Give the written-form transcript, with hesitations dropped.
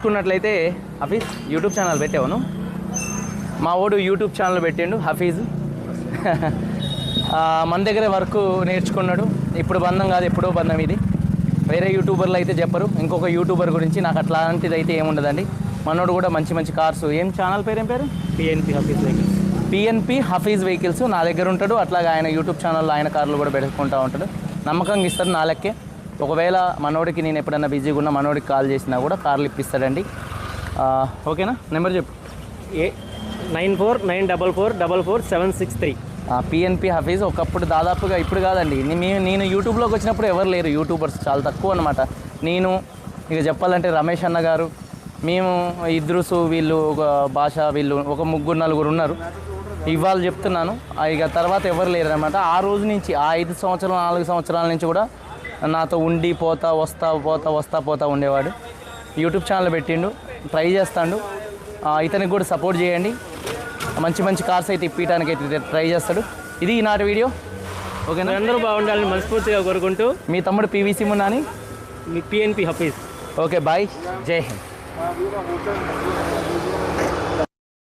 చూసుకున్నట్లయితే Hafeez YouTube channel పెట్టావును మా వాడు యూట్యూబ్ ఛానల్ పెట్టిండు హఫీజ్ మన దగ్గరే వర్క్ నేర్చుకున్నాడు. ఇప్పుడు బంధం కాదు, ఎప్పుడో బంధం ఇది. వేరే యూట్యూబర్లు అయితే చెప్పరు. ఇంకొక యూట్యూబర్ గురించి నాకు అట్లాంటిది అయితే ఏముండదండి. మనోడు కూడా మంచి మంచి కార్స్. ఏం ఛానల్ పేరు? ఏం పేరు? PNP Hafeez vehicles. PNP Hafeez vehicles నా దగ్గర ఉంటాడు. అట్లాగే ఆయన యూట్యూబ్ ఛానల్లో ఆయన కార్లు కూడా పెట్టుకుంటూ ఉంటాడు. నమ్మకంగా ఇస్తాడు నా లెక్కే. ఒకవేళ మనోడికి నేను ఎప్పుడైనా బిజీగా ఉన్నా మనోడికి కాల్ చేసినా కూడా కార్లు ఇప్పిస్తాడండి. ఓకేనా? నెంబర్ చెప్పు. 9494444763. పిఎన్పి హఫీజ్. ఒకప్పుడు దాదాపుగా, ఇప్పుడు కాదండి, నేను యూట్యూబ్లోకి వచ్చినప్పుడు ఎవరు లేరు యూట్యూబర్స్, చాలా తక్కువ అనమాట. నేను ఇక చెప్పాలంటే రమేష్ అన్న గారు, మేము ఇద్రుసు, వీళ్ళు ఒక భాష, వీళ్ళు ఒక 3-4 ఉన్నారు. ఇవాళ చెప్తున్నాను. ఇక తర్వాత ఎవరు లేరు అనమాట. ఆ రోజు నుంచి, ఆ 5 సంవత్సరాలు 4 సంవత్సరాల నుంచి కూడా నాతో ఉండి వస్తా ఉండేవాడు. యూట్యూబ్ ఛానల్ పెట్టిండు, ట్రై చేస్తాడు. ఇతనికి కూడా సపోర్ట్ చేయండి. మంచి మంచి కార్స్ అయితే ఇప్పించడానికి అయితే ట్రై చేస్తాడు. ఇది ఈనాటి వీడియో. ఓకేనా? అందరూ బాగుండాలని మనస్ఫూర్తిగా కోరుకుంటూ మీ తమ్ముడు పివిసి మున్నాని, మీ పిఎన్పి హఫీజ్. ఓకే, బాయ్, జై హింద్.